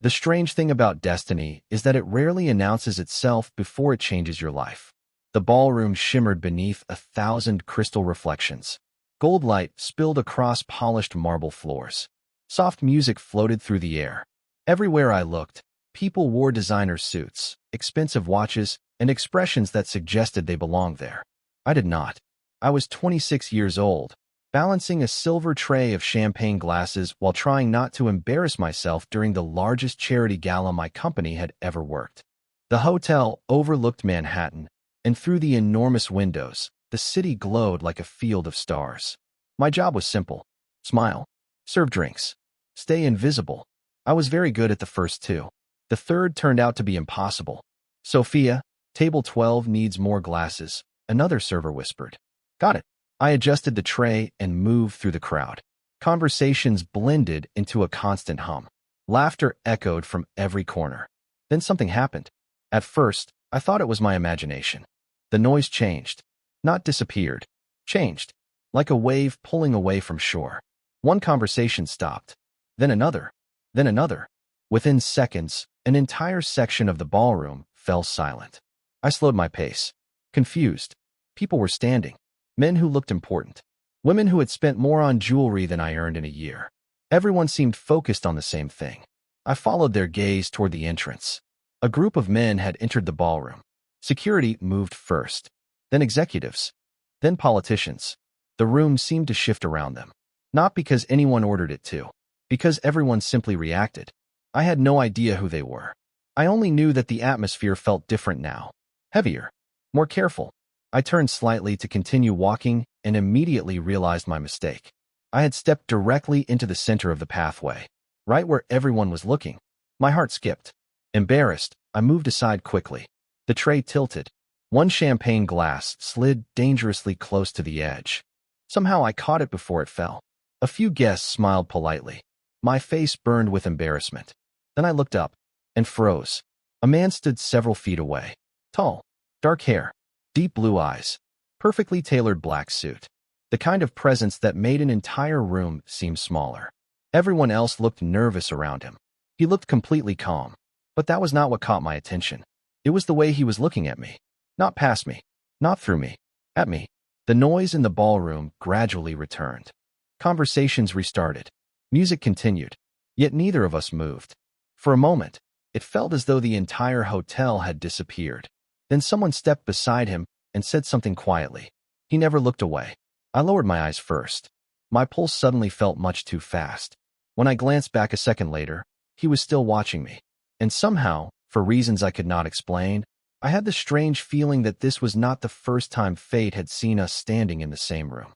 The strange thing about destiny is that it rarely announces itself before it changes your life. The ballroom shimmered beneath 1,000 crystal reflections. Gold light spilled across polished marble floors. Soft music floated through the air. Everywhere I looked, people wore designer suits, expensive watches, and expressions that suggested they belonged there. I did not. I was 26 years old, balancing a silver tray of champagne glasses while trying not to embarrass myself during the largest charity gala my company had ever worked. The hotel overlooked Manhattan, and through the enormous windows, the city glowed like a field of stars. My job was simple. Smile. Serve drinks. Stay invisible. I was very good at the first two. The third turned out to be impossible. "Sophia, table 12 needs more glasses," another server whispered. "Got it." I adjusted the tray and moved through the crowd. Conversations blended into a constant hum. Laughter echoed from every corner. Then something happened. At first, I thought it was my imagination. The noise changed. Not disappeared. Changed. Like a wave pulling away from shore. One conversation stopped. Then another. Then another. Within seconds, an entire section of the ballroom fell silent. I slowed my pace. Confused. People were standing. Men who looked important. Women who had spent more on jewelry than I earned in a year. Everyone seemed focused on the same thing. I followed their gaze toward the entrance. A group of men had entered the ballroom. Security moved first. Then executives. Then politicians. The room seemed to shift around them. Not because anyone ordered it to. Because everyone simply reacted. I had no idea who they were. I only knew that the atmosphere felt different now. Heavier. More careful. I turned slightly to continue walking and immediately realized my mistake. I had stepped directly into the center of the pathway, right where everyone was looking. My heart skipped. Embarrassed, I moved aside quickly. The tray tilted. One champagne glass slid dangerously close to the edge. Somehow I caught it before it fell. A few guests smiled politely. My face burned with embarrassment. Then I looked up and froze. A man stood several feet away. Tall, dark hair, deep blue eyes, perfectly tailored black suit. The kind of presence that made an entire room seem smaller. Everyone else looked nervous around him. He looked completely calm. But that was not what caught my attention. It was the way he was looking at me. Not past me. Not through me. At me. The noise in the ballroom gradually returned. Conversations restarted. Music continued. Yet neither of us moved. For a moment, it felt as though the entire hotel had disappeared. Then someone stepped beside him and said something quietly. He never looked away. I lowered my eyes first. My pulse suddenly felt much too fast. When I glanced back a second later, he was still watching me. And somehow, for reasons I could not explain, I had the strange feeling that this was not the first time fate had seen us standing in the same room.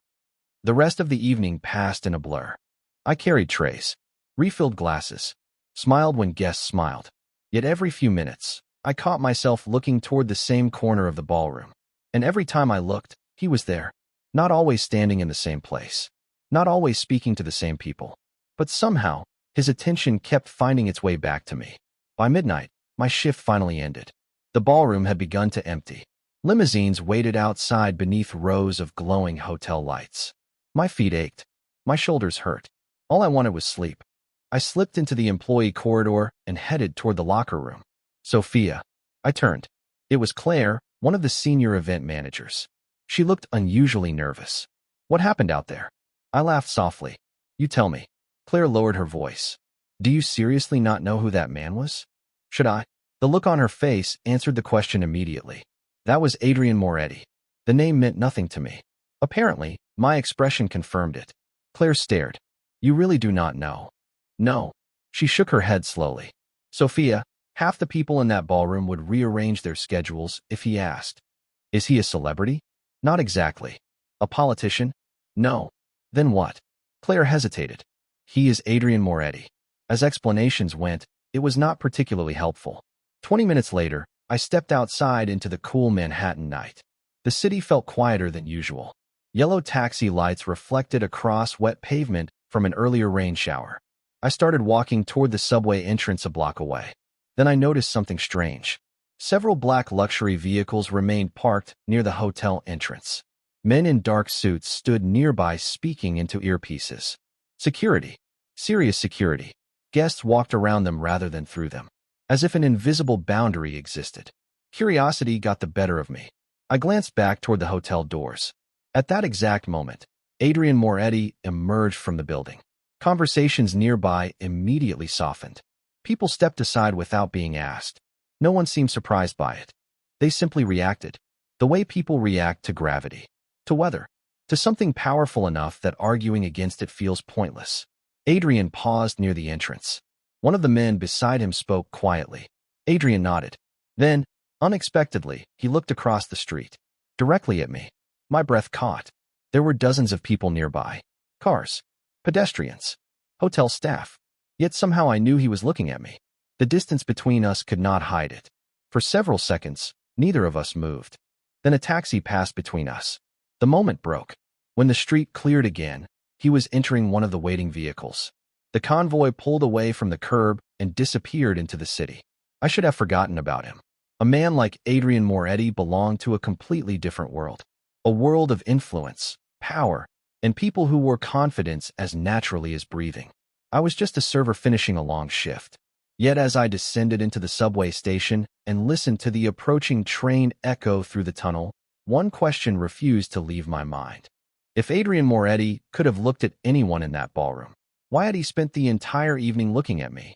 The rest of the evening passed in a blur. I carried trays, refilled glasses, smiled when guests smiled. Yet every few minutes, I caught myself looking toward the same corner of the ballroom. And every time I looked, he was there. Not always standing in the same place. Not always speaking to the same people. But somehow, his attention kept finding its way back to me. By midnight, my shift finally ended. The ballroom had begun to empty. Limousines waited outside beneath rows of glowing hotel lights. My feet ached. My shoulders hurt. All I wanted was sleep. I slipped into the employee corridor and headed toward the locker room. Sophia. I turned. It was Claire, one of the senior event managers. She looked unusually nervous. What happened out there? I laughed softly. You tell me. Claire lowered her voice. Do you seriously not know who that man was? Should I? The look on her face answered the question immediately. That was Adrian Moretti. The name meant nothing to me. Apparently, my expression confirmed it. Claire stared. You really do not know. No. She shook her head slowly. Sophia, half the people in that ballroom would rearrange their schedules if he asked. Is he a celebrity? Not exactly. A politician? No. Then what? Claire hesitated. He is Adrian Moretti. As explanations went, it was not particularly helpful. 20 minutes later, I stepped outside into the cool Manhattan night. The city felt quieter than usual. Yellow taxi lights reflected across wet pavement from an earlier rain shower. I started walking toward the subway entrance a block away. Then I noticed something strange. Several black luxury vehicles remained parked near the hotel entrance. Men in dark suits stood nearby speaking into earpieces. Security. Serious security. Guests walked around them rather than through them, as if an invisible boundary existed. Curiosity got the better of me. I glanced back toward the hotel doors. At that exact moment, Adrian Moretti emerged from the building. Conversations nearby immediately softened. People stepped aside without being asked. No one seemed surprised by it. They simply reacted, the way people react to gravity, to weather, to something powerful enough that arguing against it feels pointless. Adrian paused near the entrance. One of the men beside him spoke quietly. Adrian nodded. Then, unexpectedly, he looked across the street, directly at me. My breath caught. There were dozens of people nearby. Cars, pedestrians, hotel staff. Yet somehow I knew he was looking at me. The distance between us could not hide it. For several seconds, neither of us moved. Then a taxi passed between us. The moment broke. When the street cleared again, he was entering one of the waiting vehicles. The convoy pulled away from the curb and disappeared into the city. I should have forgotten about him. A man like Adrian Moretti belonged to a completely different world. A world of influence, power, and people who wore confidence as naturally as breathing. I was just a server finishing a long shift. Yet as I descended into the subway station and listened to the approaching train echo through the tunnel, one question refused to leave my mind. If Adrian Moretti could have looked at anyone in that ballroom, why had he spent the entire evening looking at me?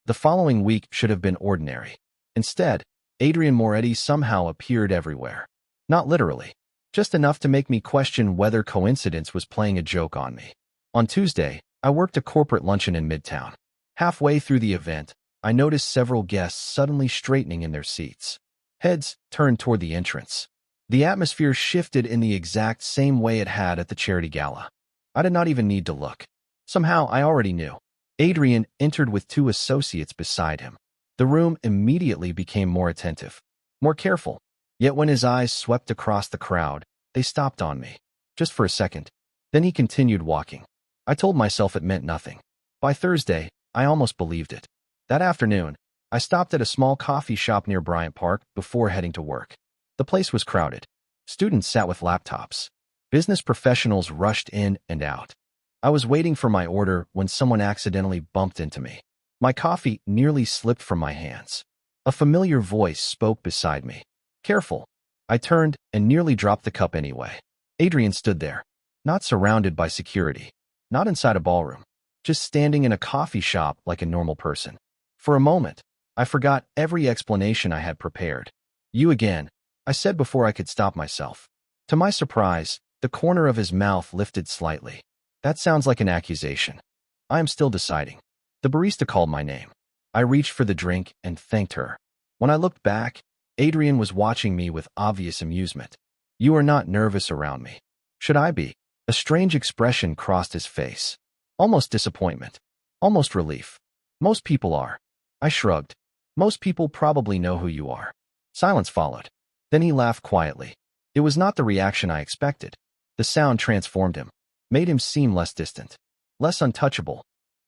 The following week should have been ordinary. Instead, Adrian Moretti somehow appeared everywhere. Not literally, just enough to make me question whether coincidence was playing a joke on me. On Tuesday, I worked a corporate luncheon in Midtown. Halfway through the event, I noticed several guests suddenly straightening in their seats. Heads turned toward the entrance. The atmosphere shifted in the exact same way it had at the charity gala. I did not even need to look. Somehow, I already knew. Adrian entered with two associates beside him. The room immediately became more attentive, more careful. Yet when his eyes swept across the crowd, they stopped on me. Just for a second. Then he continued walking. I told myself it meant nothing. By Thursday, I almost believed it. That afternoon, I stopped at a small coffee shop near Bryant Park before heading to work. The place was crowded. Students sat with laptops. Business professionals rushed in and out. I was waiting for my order when someone accidentally bumped into me. My coffee nearly slipped from my hands. A familiar voice spoke beside me. Careful. I turned and nearly dropped the cup anyway. Adrian stood there, not surrounded by security, not inside a ballroom, just standing in a coffee shop like a normal person. For a moment, I forgot every explanation I had prepared. You again, I said before I could stop myself. To my surprise, the corner of his mouth lifted slightly. That sounds like an accusation. I am still deciding. The barista called my name. I reached for the drink and thanked her. When I looked back, Adrian was watching me with obvious amusement. You are not nervous around me. Should I be? A strange expression crossed his face. Almost disappointment. Almost relief. Most people are. I shrugged. Most people probably know who you are. Silence followed. Then he laughed quietly. It was not the reaction I expected. The sound transformed him, made him seem less distant, less untouchable.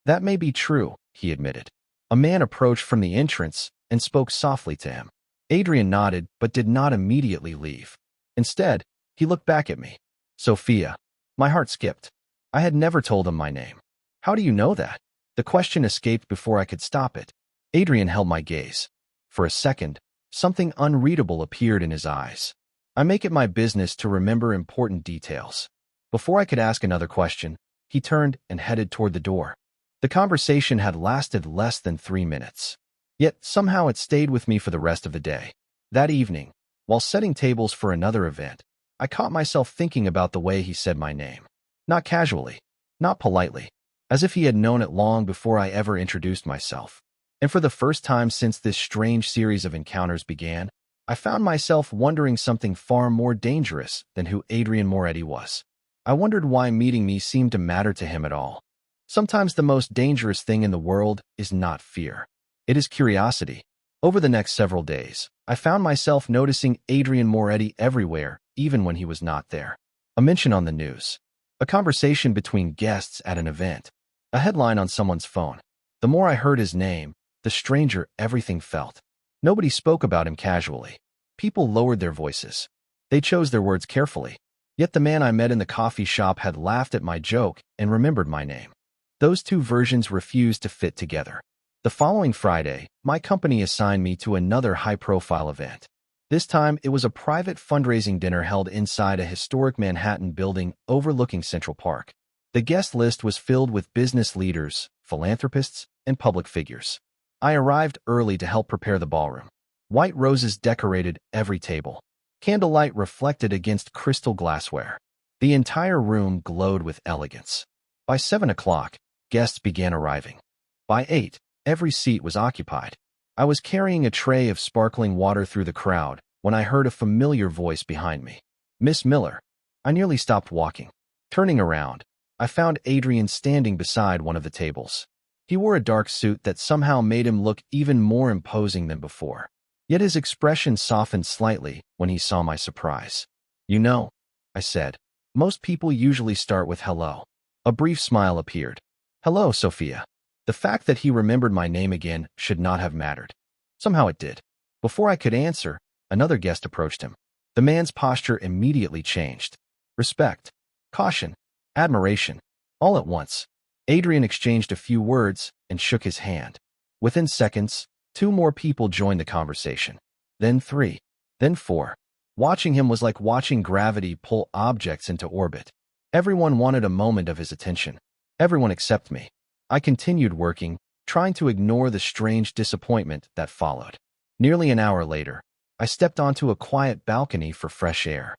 That may be true, he admitted. A man approached from the entrance and spoke softly to him. Adrian nodded but did not immediately leave. Instead, he looked back at me. Sophia. My heart skipped. I had never told him my name. How do you know that? The question escaped before I could stop it. Adrian held my gaze. For a second, something unreadable appeared in his eyes. I make it my business to remember important details. Before I could ask another question, he turned and headed toward the door. The conversation had lasted less than 3 minutes. Yet somehow it stayed with me for the rest of the day. That evening, while setting tables for another event, I caught myself thinking about the way he said my name. Not casually, not politely, as if he had known it long before I ever introduced myself. And for the first time since this strange series of encounters began, I found myself wondering something far more dangerous than who Adrian Moretti was. I wondered why meeting me seemed to matter to him at all. Sometimes the most dangerous thing in the world is not fear. It is curiosity. Over the next several days, I found myself noticing Adrian Moretti everywhere, even when he was not there. A mention on the news. A conversation between guests at an event. A headline on someone's phone. The more I heard his name, the stranger everything felt. Nobody spoke about him casually. People lowered their voices. They chose their words carefully. Yet the man I met in the coffee shop had laughed at my joke and remembered my name. Those two versions refused to fit together. The following Friday, my company assigned me to another high-profile event. This time, it was a private fundraising dinner held inside a historic Manhattan building overlooking Central Park. The guest list was filled with business leaders, philanthropists, and public figures. I arrived early to help prepare the ballroom. White roses decorated every table. Candlelight reflected against crystal glassware. The entire room glowed with elegance. By 7 o'clock, guests began arriving. By 8, every seat was occupied. I was carrying a tray of sparkling water through the crowd when I heard a familiar voice behind me. Miss Miller. I nearly stopped walking. Turning around, I found Adrian standing beside one of the tables. He wore a dark suit that somehow made him look even more imposing than before. Yet his expression softened slightly when he saw my surprise. "You know," I said. "Most people usually start with hello." A brief smile appeared. "Hello, Sophia." The fact that he remembered my name again should not have mattered. Somehow it did. Before I could answer, another guest approached him. The man's posture immediately changed. Respect, caution, admiration, all at once. Adrian exchanged a few words and shook his hand. Within seconds, 2 more people joined the conversation. Then 3, then 4. Watching him was like watching gravity pull objects into orbit. Everyone wanted a moment of his attention. Everyone except me. I continued working, trying to ignore the strange disappointment that followed. Nearly an hour later, I stepped onto a quiet balcony for fresh air.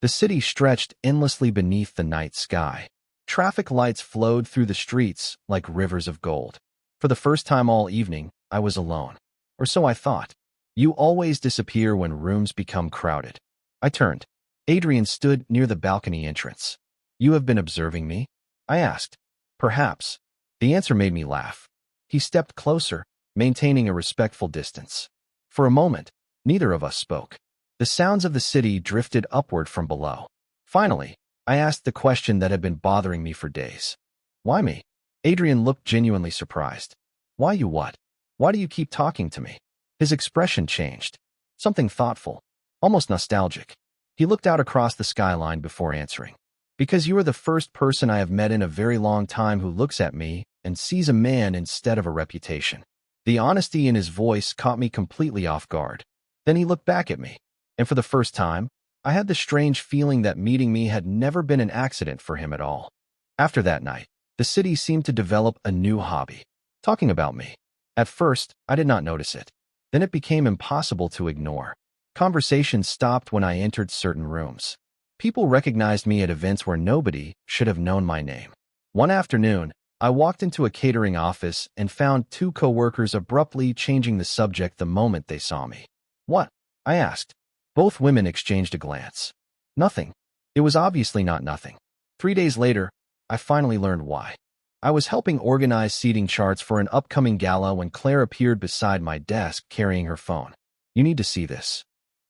The city stretched endlessly beneath the night sky. Traffic lights flowed through the streets like rivers of gold. For the first time all evening, I was alone. Or so I thought. You always disappear when rooms become crowded. I turned. Adrian stood near the balcony entrance. "You have been observing me?" I asked. "Perhaps." The answer made me laugh. He stepped closer, maintaining a respectful distance. For a moment, neither of us spoke. The sounds of the city drifted upward from below. Finally, I asked the question that had been bothering me for days. "Why me?" Adrian looked genuinely surprised. "Why you what? Why do you keep talking to me?" His expression changed. Something thoughtful, almost nostalgic. He looked out across the skyline before answering. "Because you are the first person I have met in a very long time who looks at me and sees a man instead of a reputation." The honesty in his voice caught me completely off guard. Then he looked back at me, and for the first time, I had the strange feeling that meeting me had never been an accident for him at all. After that night, the city seemed to develop a new hobby, talking about me. At first, I did not notice it. Then it became impossible to ignore. Conversations stopped when I entered certain rooms. People recognized me at events where nobody should have known my name. One afternoon, I walked into a catering office and found 2 coworkers abruptly changing the subject the moment they saw me. "What?" I asked. Both women exchanged a glance. "Nothing." It was obviously not nothing. 3 days later, I finally learned why. I was helping organize seating charts for an upcoming gala when Claire appeared beside my desk carrying her phone. "You need to see this."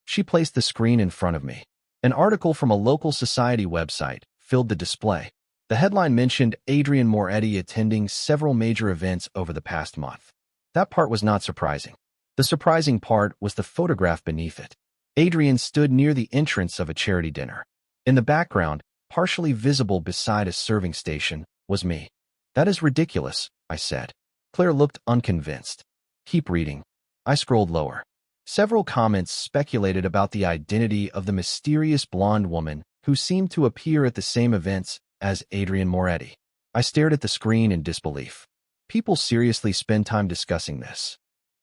She placed the screen in front of me. An article from a local society website filled the display. The headline mentioned Adrian Moretti attending several major events over the past month. That part was not surprising. The surprising part was the photograph beneath it. Adrian stood near the entrance of a charity dinner. In the background, partially visible beside a serving station, was me. "That is ridiculous," I said. Claire looked unconvinced. "Keep reading." I scrolled lower. Several comments speculated about the identity of the mysterious blonde woman who seemed to appear at the same events as Adrian Moretti. I stared at the screen in disbelief. People seriously spend time discussing this.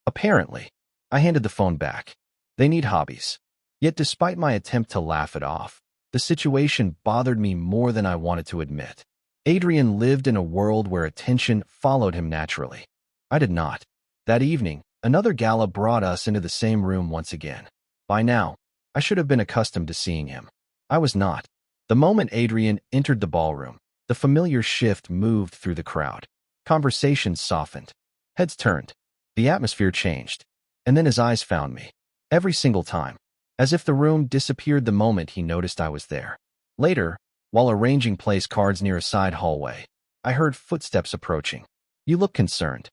Apparently. I handed the phone back. They need hobbies. Yet despite my attempt to laugh it off, the situation bothered me more than I wanted to admit. Adrian lived in a world where attention followed him naturally. I did not. That evening, another gala brought us into the same room once again. By now, I should have been accustomed to seeing him. I was not. The moment Adrian entered the ballroom, the familiar shift moved through the crowd. Conversations softened. Heads turned. The atmosphere changed. And then his eyes found me. Every single time. As if the room disappeared the moment he noticed I was there. Later, while arranging place cards near a side hallway, I heard footsteps approaching. "You look concerned."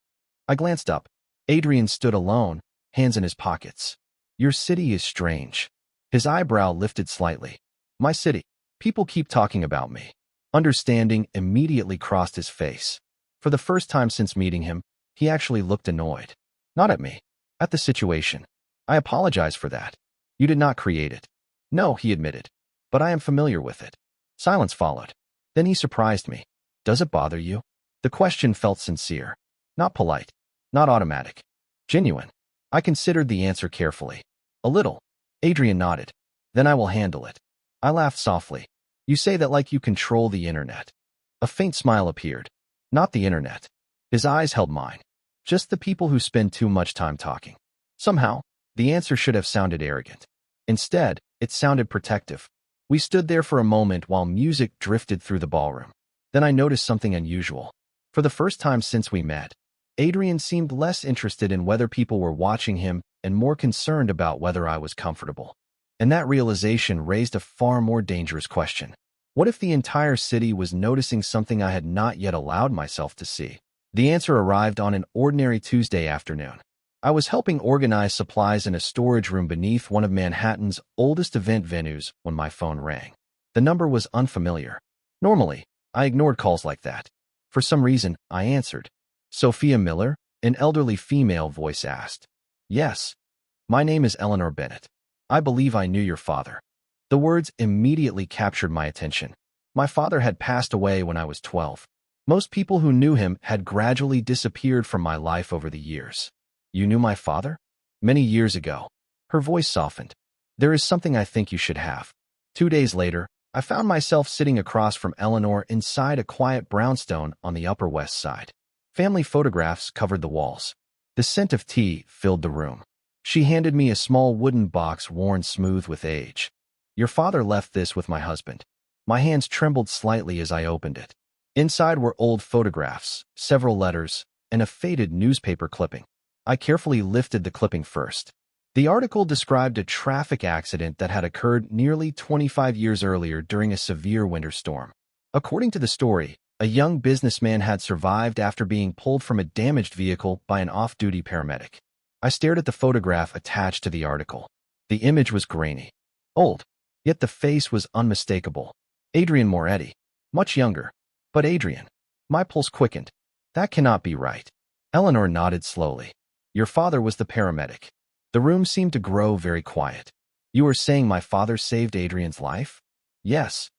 I glanced up. Adrian stood alone, hands in his pockets. "Your city is strange." His eyebrow lifted slightly. "My city. People keep talking about me." Understanding immediately crossed his face. For the first time since meeting him, he actually looked annoyed. Not at me. At the situation. I apologize for that. You did not create it. No, he admitted. But I am familiar with it. Silence followed. Then he surprised me. Does it bother you? The question felt sincere. Not polite. Not automatic. Genuine. I considered the answer carefully. A little. Adrian nodded. Then I will handle it. I laughed softly. You say that like you control the internet. A faint smile appeared. Not the internet. His eyes held mine. Just the people who spend too much time talking. Somehow, the answer should have sounded arrogant. Instead, it sounded protective. We stood there for a moment while music drifted through the ballroom. Then I noticed something unusual. For the first time since we met, Adrian seemed less interested in whether people were watching him and more concerned about whether I was comfortable. And that realization raised a far more dangerous question. What if the entire city was noticing something I had not yet allowed myself to see? The answer arrived on an ordinary Tuesday afternoon. I was helping organize supplies in a storage room beneath one of Manhattan's oldest event venues when my phone rang. The number was unfamiliar. Normally, I ignored calls like that. For some reason, I answered. Sophia Miller? An elderly female voice asked. Yes. My name is Eleanor Bennett. I believe I knew your father. The words immediately captured my attention. My father had passed away when I was 12. Most people who knew him had gradually disappeared from my life over the years. You knew my father? Many years ago. Her voice softened. There is something I think you should have. 2 days later, I found myself sitting across from Eleanor inside a quiet brownstone on the Upper West Side. Family photographs covered the walls. The scent of tea filled the room. She handed me a small wooden box worn smooth with age. Your father left this with my husband. My hands trembled slightly as I opened it. Inside were old photographs, several letters, and a faded newspaper clipping. I carefully lifted the clipping first. The article described a traffic accident that had occurred nearly 25 years earlier during a severe winter storm. According to the story, a young businessman had survived after being pulled from a damaged vehicle by an off-duty paramedic. I stared at the photograph attached to the article. The image was grainy, old, yet the face was unmistakable. Adrian Moretti, much younger. But Adrian. My pulse quickened. That cannot be right. Eleanor nodded slowly. Your father was the paramedic. The room seemed to grow very quiet. You were saying my father saved Adrian's life? Yes.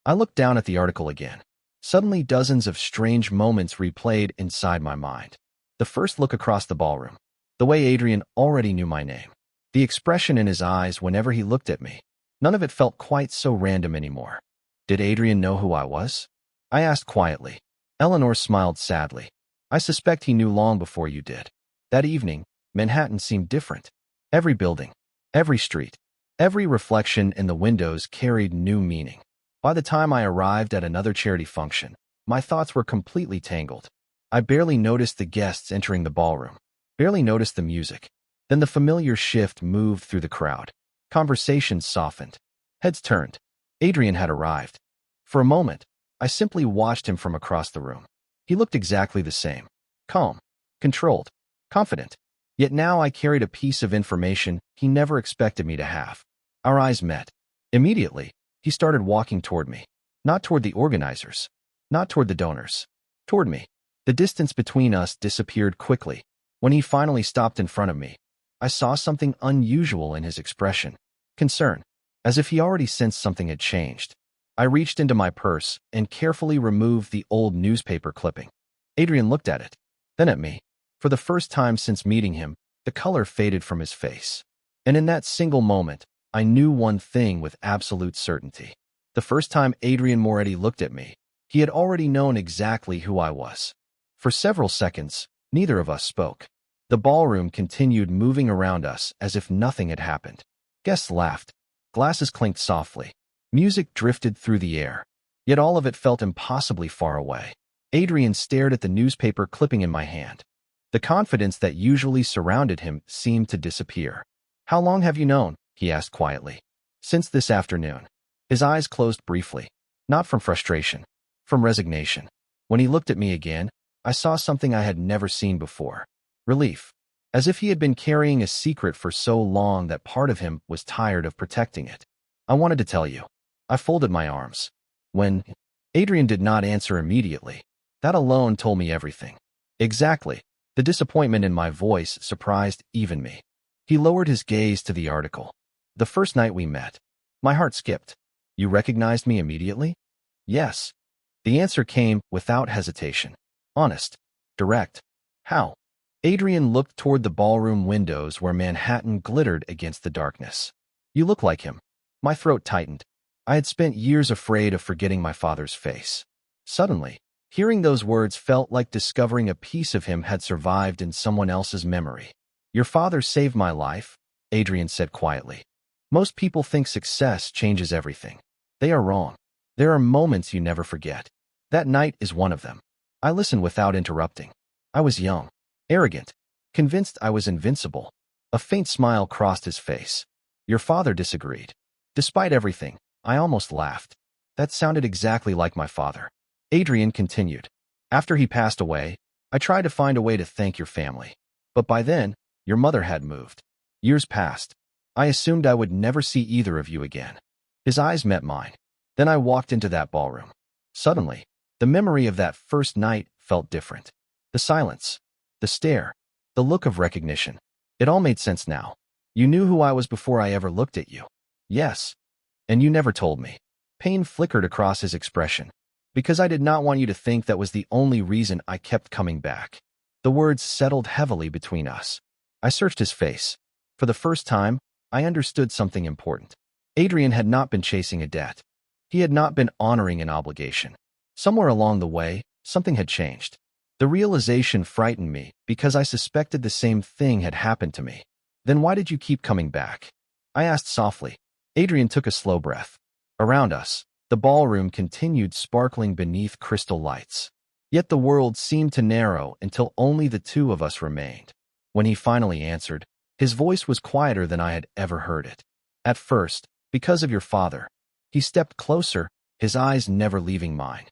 I looked down at the article again. Suddenly dozens of strange moments replayed inside my mind. The first look across the ballroom. The way Adrian already knew my name. The expression in his eyes whenever he looked at me. None of it felt quite so random anymore. Did Adrian know who I was? I asked quietly. Eleanor smiled sadly. I suspect he knew long before you did. That evening, Manhattan seemed different. Every building, every street, every reflection in the windows carried new meaning. By the time I arrived at another charity function, my thoughts were completely tangled. I barely noticed the guests entering the ballroom. Barely noticed the music. Then the familiar shift moved through the crowd. Conversations softened. Heads turned. Adrian had arrived. For a moment, I simply watched him from across the room. He looked exactly the same. Calm, controlled, confident. Yet now I carried a piece of information he never expected me to have. Our eyes met. Immediately, he started walking toward me. Not toward the organizers. Not toward the donors. Toward me. The distance between us disappeared quickly. When he finally stopped in front of me, I saw something unusual in his expression. Concern. As if he already sensed something had changed. I reached into my purse and carefully removed the old newspaper clipping. Adrian looked at it, then at me. For the first time since meeting him, the color faded from his face. And in that single moment, I knew one thing with absolute certainty. The first time Adrian Moretti looked at me, he had already known exactly who I was. For several seconds, neither of us spoke. The ballroom continued moving around us as if nothing had happened. Guests laughed. Glasses clinked softly. Music drifted through the air. Yet all of it felt impossibly far away. Adrian stared at the newspaper clipping in my hand. The confidence that usually surrounded him seemed to disappear. How long have you known? He asked quietly. Since this afternoon. His eyes closed briefly. Not from frustration. From resignation. When he looked at me again, I saw something I had never seen before. Relief. As if he had been carrying a secret for so long that part of him was tired of protecting it. I wanted to tell you. I folded my arms. When Adrian did not answer immediately, That alone told me everything. Exactly. The disappointment in my voice surprised even me. He lowered his gaze to the article. The first night we met. My heart skipped. You recognized me immediately? Yes. The answer came without hesitation. Honest. Direct. How? Adrian looked toward the ballroom windows where Manhattan glittered against the darkness. You look like him. My throat tightened. I had spent years afraid of forgetting my father's face. Suddenly, hearing those words felt like discovering a piece of him had survived in someone else's memory. Your father saved my life, Adrian said quietly. Most people think success changes everything. They are wrong. There are moments you never forget. That night is one of them. I listened without interrupting. I was young, arrogant, convinced I was invincible. A faint smile crossed his face. Your father disagreed. Despite everything, I almost laughed. That sounded exactly like my father. Adrian continued. After he passed away, I tried to find a way to thank your family. But by then, your mother had moved. Years passed. I assumed I would never see either of you again. His eyes met mine. Then I walked into that ballroom. Suddenly, the memory of that first night felt different. The silence, the stare, the look of recognition. It all made sense now. You knew who I was before I ever looked at you. Yes. And you never told me. Pain flickered across his expression. Because I did not want you to think that was the only reason I kept coming back. The words settled heavily between us. I searched his face. For the first time, I understood something important. Adrian had not been chasing a debt. He had not been honoring an obligation. Somewhere along the way, something had changed. The realization frightened me because I suspected the same thing had happened to me. Then why did you keep coming back? I asked softly. Adrian took a slow breath. Around us, the ballroom continued sparkling beneath crystal lights. Yet the world seemed to narrow until only the two of us remained. When he finally answered, his voice was quieter than I had ever heard it. At first, because of your father. He stepped closer, his eyes never leaving mine.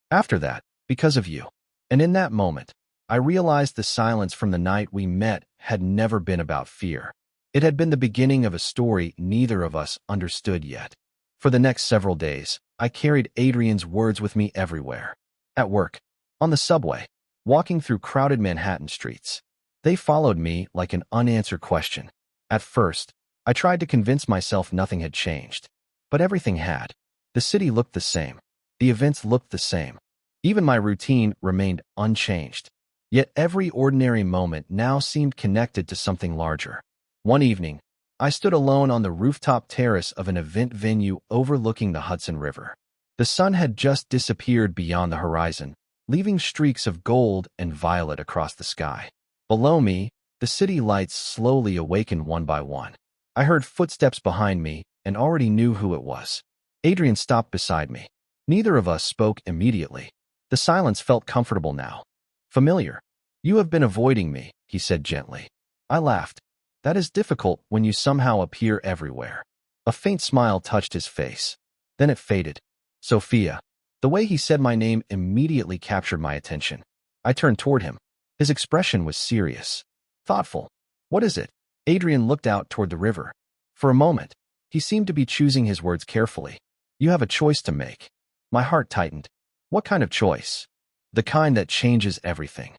After that, because of you. And in that moment, I realized the silence from the night we met had never been about fear. It had been the beginning of a story neither of us understood yet. For the next several days, I carried Adrian's words with me everywhere. At work, on the subway, walking through crowded Manhattan streets. They followed me like an unanswered question. At first, I tried to convince myself nothing had changed. But everything had. The city looked the same. The events looked the same. Even my routine remained unchanged. Yet every ordinary moment now seemed connected to something larger. One evening, I stood alone on the rooftop terrace of an event venue overlooking the Hudson River. The sun had just disappeared beyond the horizon, leaving streaks of gold and violet across the sky. Below me, the city lights slowly awakened one by one. I heard footsteps behind me and already knew who it was. Adrian stopped beside me. Neither of us spoke immediately. The silence felt comfortable now. Familiar. You have been avoiding me, he said gently. I laughed. That is difficult when you somehow appear everywhere. A faint smile touched his face. Then it faded. Sophia. The way he said my name immediately captured my attention. I turned toward him. His expression was serious. Thoughtful. What is it? Adrian looked out toward the river. For a moment, he seemed to be choosing his words carefully. You have a choice to make. My heart tightened. What kind of choice? The kind that changes everything.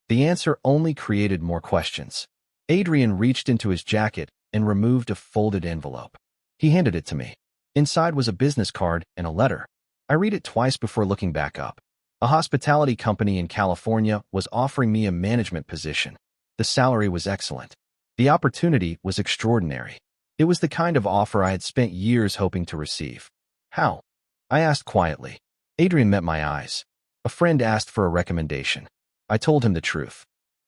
The answer only created more questions. Adrian reached into his jacket and removed a folded envelope. He handed it to me. Inside was a business card and a letter. I read it twice before looking back up. A hospitality company in California was offering me a management position. The salary was excellent. The opportunity was extraordinary. It was the kind of offer I had spent years hoping to receive. How? I asked quietly. Adrian met my eyes. A friend asked for a recommendation. I told him the truth.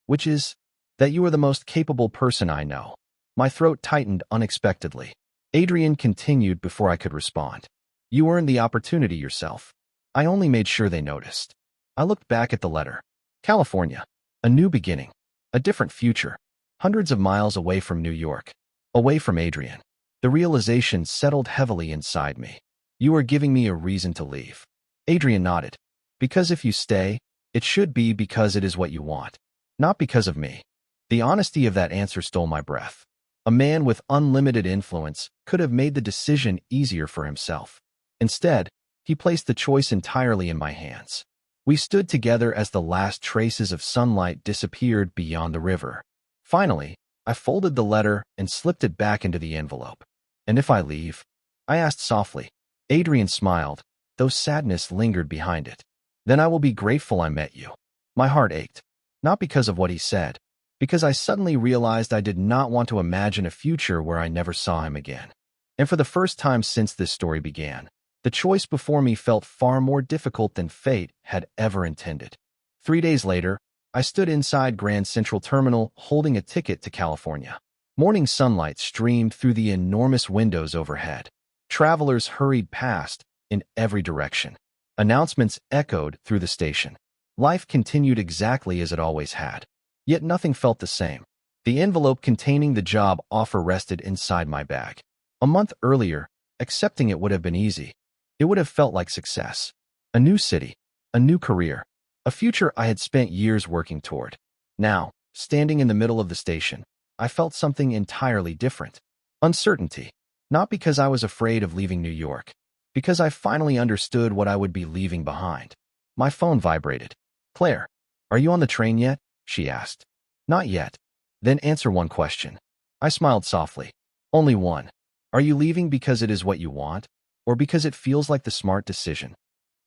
Which is, that you are the most capable person I know. My throat tightened unexpectedly. Adrian continued before I could respond. You earned the opportunity yourself. I only made sure they noticed. I looked back at the letter. California. A new beginning. A different future. Hundreds of miles away from New York. Away from Adrian. The realization settled heavily inside me. You are giving me a reason to leave. Adrian nodded. Because if you stay, it should be because it is what you want. Not because of me. The honesty of that answer stole my breath. A man with unlimited influence could have made the decision easier for himself. Instead, he placed the choice entirely in my hands. We stood together as the last traces of sunlight disappeared beyond the river. Finally, I folded the letter and slipped it back into the envelope. "And if I leave?" I asked softly. Adrian smiled, though sadness lingered behind it. "Then I will be grateful I met you." My heart ached, not because of what he said, because I suddenly realized I did not want to imagine a future where I never saw him again. And for the first time since this story began, the choice before me felt far more difficult than fate had ever intended. 3 days later, I stood inside Grand Central Terminal holding a ticket to California. Morning sunlight streamed through the enormous windows overhead. Travelers hurried past in every direction. Announcements echoed through the station. Life continued exactly as it always had. Yet nothing felt the same. The envelope containing the job offer rested inside my bag. A month earlier, accepting it would have been easy. It would have felt like success. A new city, a new career, a future I had spent years working toward. Now, standing in the middle of the station, I felt something entirely different. Uncertainty. Not because I was afraid of leaving New York, because I finally understood what I would be leaving behind. My phone vibrated. "Claire, are you on the train yet?" she asked. "Not yet." "Then answer one question." I smiled softly. "Only one. Are you leaving because it is what you want, or because it feels like the smart decision?"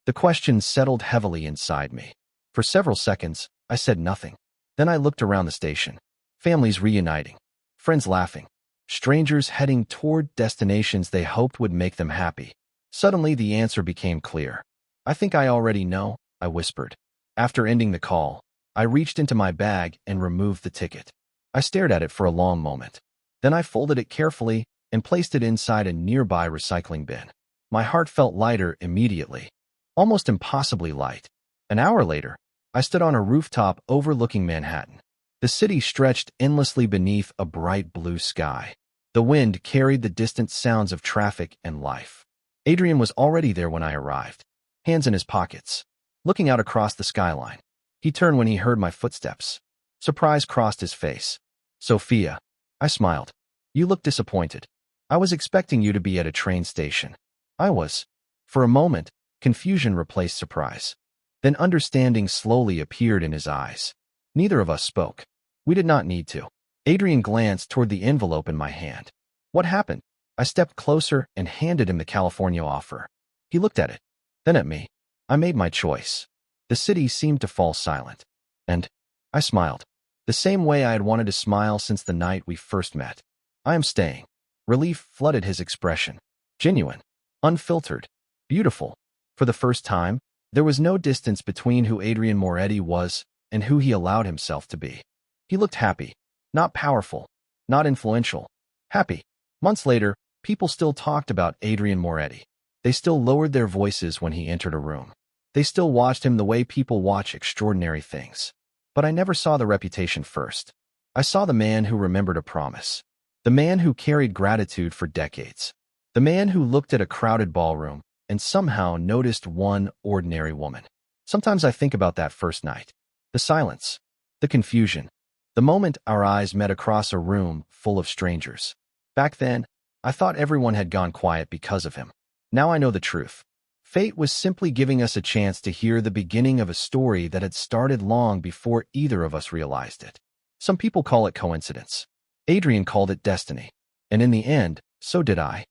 The question settled heavily inside me. For several seconds, I said nothing. Then I looked around the station. Families reuniting, friends laughing, strangers heading toward destinations they hoped would make them happy. Suddenly, the answer became clear. "I think I already know," I whispered. After ending the call, I reached into my bag and removed the ticket. I stared at it for a long moment. Then I folded it carefully and placed it inside a nearby recycling bin. My heart felt lighter immediately, almost impossibly light. An hour later, I stood on a rooftop overlooking Manhattan. The city stretched endlessly beneath a bright blue sky. The wind carried the distant sounds of traffic and life. Adrian was already there when I arrived, hands in his pockets, looking out across the skyline. He turned when he heard my footsteps. Surprise crossed his face. "Sophia," I smiled. "You look disappointed. I was expecting you to be at a train station." I was. For a moment, confusion replaced surprise. Then understanding slowly appeared in his eyes. Neither of us spoke. We did not need to. Adrian glanced toward the envelope in my hand. "What happened?" I stepped closer and handed him the California offer. He looked at it, then at me. I made my choice. The city seemed to fall silent. And I smiled. The same way I had wanted to smile since the night we first met. "I am staying." Relief flooded his expression. Genuine, unfiltered, beautiful. For the first time, there was no distance between who Adrian Moretti was and who he allowed himself to be. He looked happy, not powerful, not influential. Happy. Months later, people still talked about Adrian Moretti. They still lowered their voices when he entered a room. They still watched him the way people watch extraordinary things. But I never saw the reputation first. I saw the man who remembered a promise. The man who carried gratitude for decades. The man who looked at a crowded ballroom and somehow noticed one ordinary woman. Sometimes I think about that first night. The silence. The confusion. The moment our eyes met across a room full of strangers. Back then, I thought everyone had gone quiet because of him. Now I know the truth. Fate was simply giving us a chance to hear the beginning of a story that had started long before either of us realized it. Some people call it coincidence. Adrian called it destiny. And in the end, so did I.